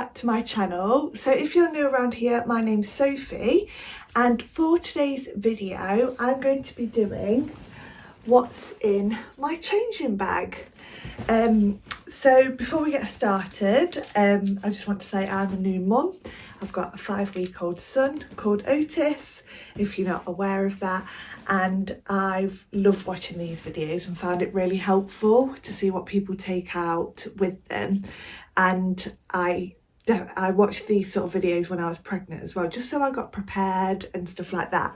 back to my channel. So if you're new around here, my name's Sophie, and for today's video I'm going to be doing what's in my changing bag. So before we get started, I just want to say I'm a new mum. I've got a 5-week-old son called Otis, if you're not aware of that, and I've loved watching these videos and found it really helpful to see what people take out with them. And I watched these sort of videos when I was pregnant as well, just so I got prepared and stuff like that.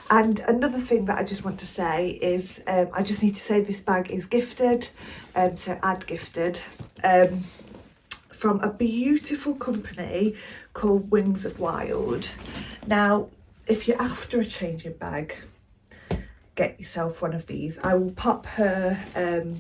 And another thing that I just want to say is I just need to say this bag is gifted, so add gifted, from a beautiful company called Wings of Wild. Now, if you're after a changing bag, get yourself one of these. I will pop her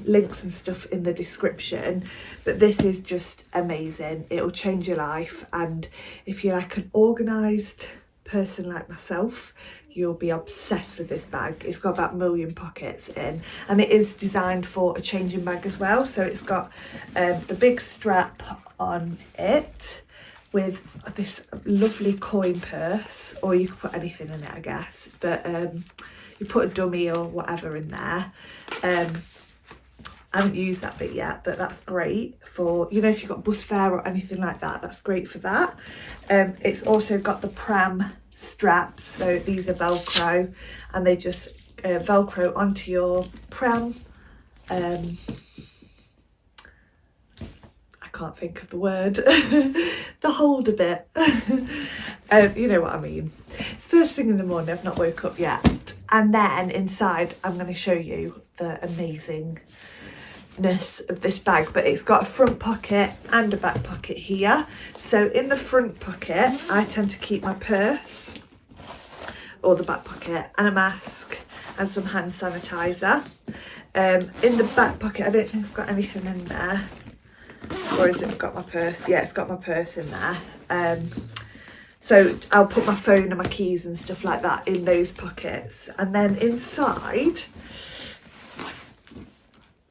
links and stuff in the description, but this is just amazing. It'll change your life, and if you're like an organised person like myself, you'll be obsessed with this bag. It's got about 1 million pockets in, and it is designed for a changing bag as well. So it's got the big strap on it with this lovely coin purse, or you could put anything in it, I guess, but you put a dummy or whatever in there. I haven't used that bit yet, but that's great for, you know, if you've got bus fare or anything like that, that's great for that. It's also got the Pram Straps, so these are Velcro, and they just Velcro onto your pram. I can't think of the word. The holder bit. You know what I mean. It's first thing in the morning, I've not woke up yet. And then inside, I'm going to show you the amazingness of this bag. But it's got a front pocket and a back pocket here. So in the front pocket, I tend to keep my purse, or the back pocket, and a mask and some hand sanitizer. In the back pocket, I don't think I've got anything in there. Or has it got my purse? Yeah, it's got my purse in there. So I'll put my phone and my keys and stuff like that in those pockets. And then inside,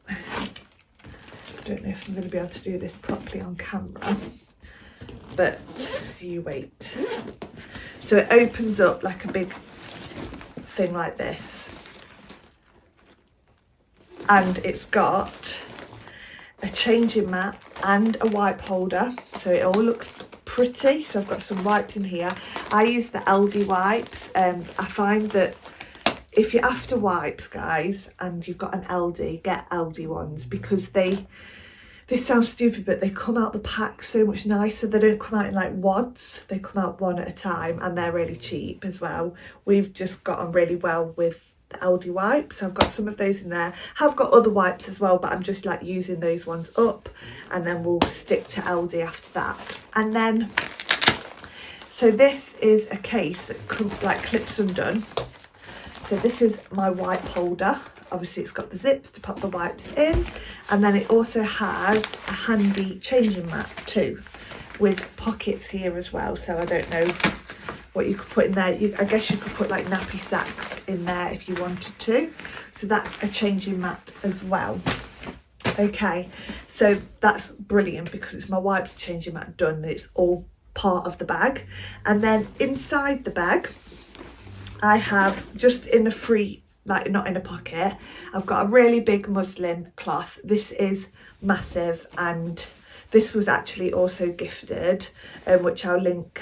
I don't know if I'm going to be able to do this properly on camera, but you wait. So it opens up like a big thing like this. And it's got a changing mat and a wipe holder, so it all looks pretty. So I've got some wipes in here. I use the LD wipes. I find that if you're after wipes, guys, and you've got an LD, get LD ones, because this sounds stupid, but they come out the pack so much nicer. They don't come out in like wads, they come out one at a time, and they're really cheap as well. We've just got on really well with the LD wipes, so I've got some of those in there. I've got other wipes as well, but I'm just like using those ones up, and then we'll stick to LD after that. And then, so this is a case that like clips undone. So this is my wipe holder. Obviously it's got the zips to pop the wipes in, and then it also has a handy changing mat too, with pockets here as well. So I don't know what you could put in there. I guess you could put like Nappy Sacks in there if you wanted to. So that's a changing mat as well. Okay, so that's brilliant because it's my wipes changing mat done, and it's all part of the bag. And then inside the bag, I have just in a free, like not in a pocket, I've got a really big muslin cloth. This is massive, and this was actually also gifted, which I'll link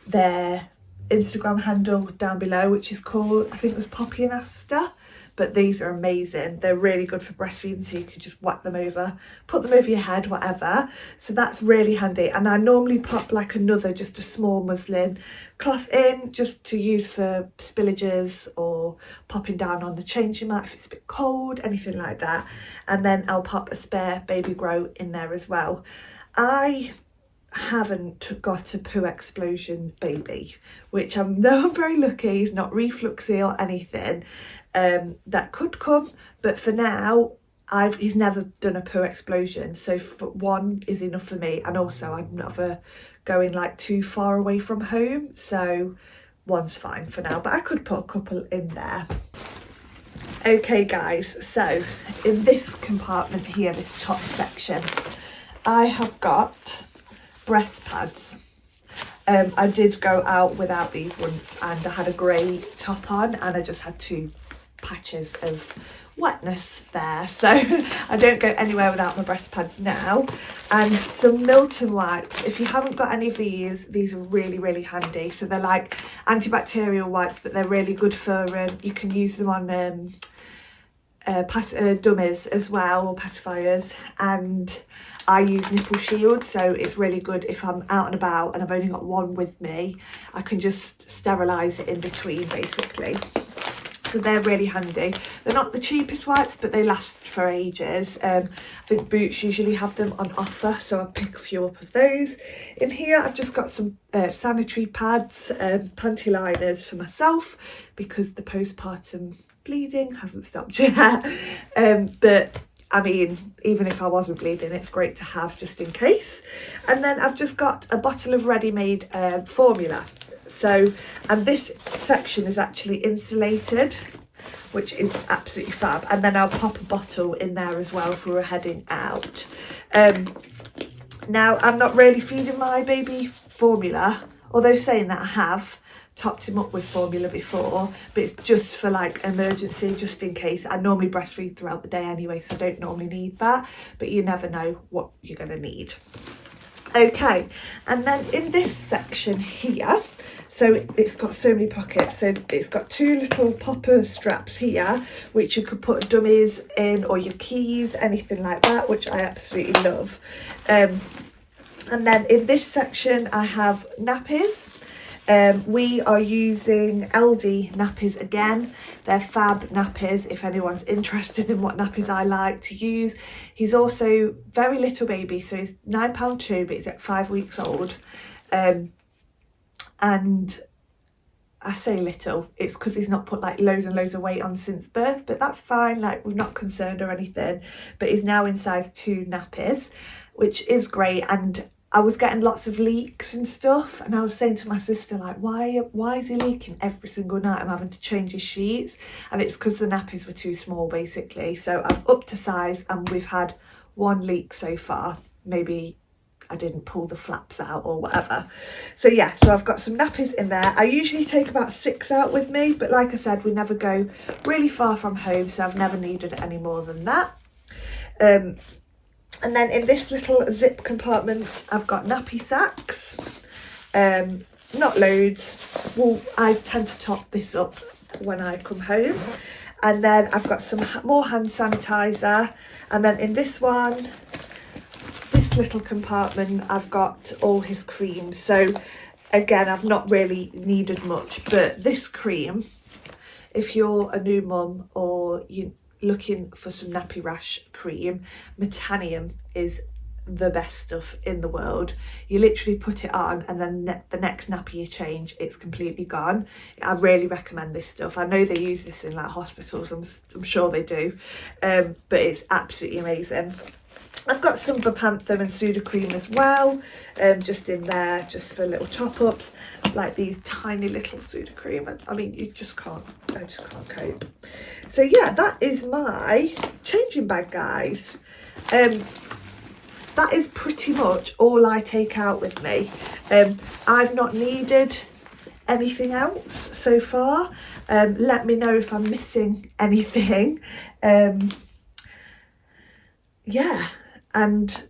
their Instagram handle down below, which is called, I think it was Poppy and Asta. But these are amazing. They're really good for breastfeeding, so you can just whack them over, put them over your head, whatever. So that's really handy. And I normally pop like another, just a small muslin cloth in, just to use for spillages or popping down on the changing mat if it's a bit cold, anything like that. And then I'll pop a spare baby grow in there as well. I haven't got a poo explosion baby, which I'm very lucky. He's not refluxy or anything. That could come, but for now he's never done a poo explosion, so one is enough for me. And also I'm never going like too far away from home, so one's fine for now, but I could put a couple in there. Okay guys, so in this compartment here, this top section, I have got breast pads. I did go out without these once, and I had a grey top on and I just had 2 patches of wetness there, so I don't go anywhere without my breast pads now. And some Milton wipes. If you haven't got any of these are really handy. So they're like antibacterial wipes, but they're really good for you can use them on dummies as well, or pacifiers. And I use Nipple Shield, so it's really good if I'm out and about and I've only got one with me. I can just sterilise it in between, basically. So they're really handy. They're not the cheapest wipes, but they last for ages. I think Boots usually have them on offer, so I'll pick a few up of those. In here I've just got some sanitary pads, panty liners for myself, because the postpartum bleeding hasn't stopped yet. But I mean, even if I wasn't bleeding, it's great to have just in case. And then I've just got a bottle of ready-made formula. So, and this section is actually insulated, which is absolutely fab. And then I'll pop a bottle in there as well if we were heading out. Now, I'm not really feeding my baby formula, although saying that I have topped him up with formula before, but it's just for like emergency, just in case. I normally breastfeed throughout the day anyway, so I don't normally need that, but you never know what you're going to need. Okay, and then in this section here, so it's got so many pockets. So it's got 2 little popper straps here, which you could put dummies in, or your keys, anything like that, which I absolutely love. And then in this section I have nappies. We are using LD nappies again. They're fab nappies if anyone's interested in what nappies I like to use. He's also very little baby, so he's £9.2, but he's at 5 weeks old. And I say little, it's because he's not put like loads and loads of weight on since birth, but that's fine, like we're not concerned or anything. But he's now in size 2 nappies, which is great. And I was getting lots of leaks and stuff, and I was saying to my sister, like, why is he leaking every single night? I'm having to change his sheets, and it's because the nappies were too small, basically. So I'm up to size, and we've had 1 leak so far. Maybe I didn't pull the flaps out or whatever. So yeah, so I've got some nappies in there. I usually take about 6 out with me, but like I said, we never go really far from home, so I've never needed any more than that. And then in this little zip compartment, I've got Nappy Sacks. Not loads. Well, I tend to top this up when I come home. And then I've got some more hand sanitizer. And then in this one, this little compartment, I've got all his creams. So again, I've not really needed much, but this cream, if you're a new mum or you're looking for some nappy rash cream, Metanium is the best stuff in the world. You literally put it on, and then the next nappy you change, it's completely gone. I really recommend this stuff. I know they use this in like hospitals, I'm sure they do, but it's absolutely amazing. I've got some Bepanthen and Sudocrem as well, just in there, just for little top-ups, like these tiny little Sudocrem. I mean, I just can't cope. So yeah, that is my changing bag, guys. That is pretty much all I take out with me. I've not needed anything else so far. Let me know if I'm missing anything. Yeah. And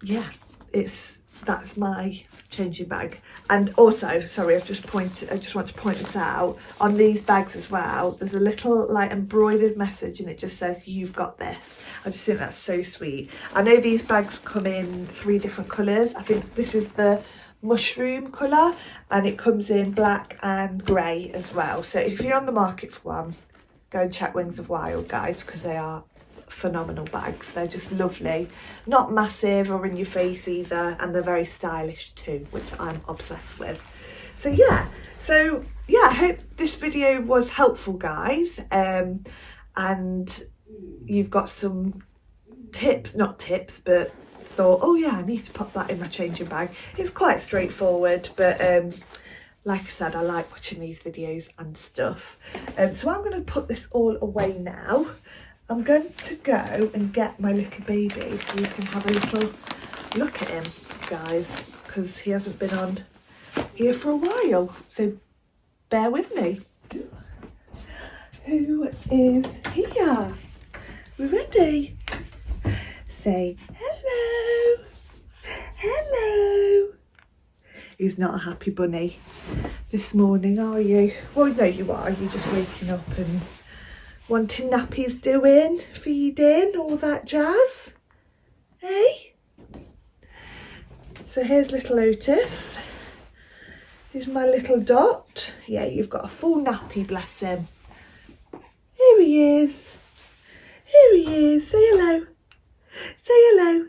yeah, that's my changing bag. And also, sorry, I just want to point this out, on these bags as well, there's a little like embroidered message, and it just says, "You've got this." I just think that's so sweet. I know these bags come in 3 different colours. I think this is the mushroom colour, and it comes in black and grey as well. So if you're on the market for one, go and check Wings of Wild, guys, because they are phenomenal bags. They're just lovely, not massive or in your face either, and they're very stylish too, which I'm obsessed with. So yeah, I hope this video was helpful, guys, and you've got some tips, not tips, but thought, oh yeah, I need to pop that in my changing bag. It's quite straightforward, but like I said, I like watching these videos and stuff. So I'm going to put this all away now. I'm going to go and get my little baby so you can have a little look at him. guys, because he hasn't been on here for a while, so bear with me. Who is here? We ready? Say hello. Hello. He's not a happy bunny this morning, are you? Well, no, you are. You're just waking up and wanting nappies doing, feeding, all that jazz. Hey? So here's little Otis. Here's my little Dot. Yeah, you've got a full nappy, bless him. Here he is. Here he is. Say hello. Say hello.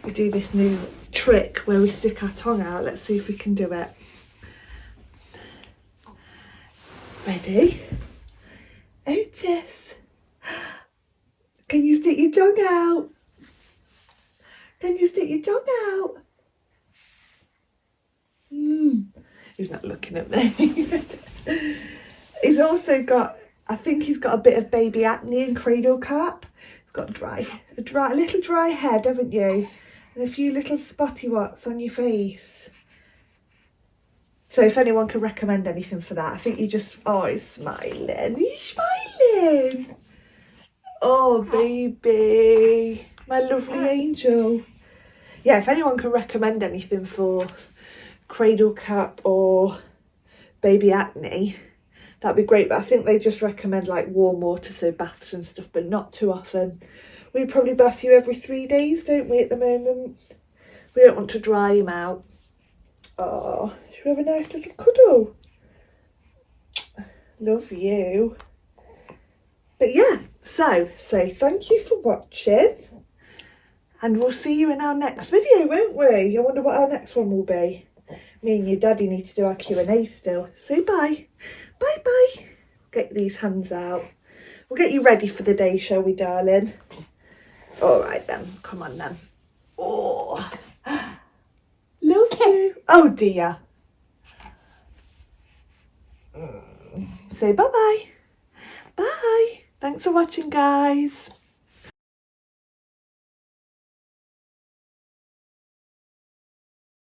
We do this new trick where we stick our tongue out. Let's see if we can do it. Ready? Otis. Can you stick your tongue out? Can you stick your tongue out? He's not looking at me. He's also got, I think he's got a bit of baby acne and cradle cap. He's got a little dry head, haven't you? And a few little spotty spots on your face. So if anyone can recommend anything for that, I think you just, oh, he's smiling. He's smiling. Oh, baby. My lovely angel. Yeah, if anyone can recommend anything for cradle cap or baby acne, that'd be great. But I think they just recommend like warm water, so baths and stuff, but not too often. We probably bath you every 3 days, don't we, at the moment? We don't want to dry him out. Oh, should we have a nice little cuddle? Love you. But yeah, so thank you for watching. And we'll see you in our next video, won't we? I wonder what our next one will be. Me and your daddy need to do our Q&A still. Say bye. Bye bye. Get these hands out. We'll get you ready for the day, shall we, darling? All right then. Come on then. Oh, love you. Oh dear. Say bye-bye. Bye. Thanks for watching, guys.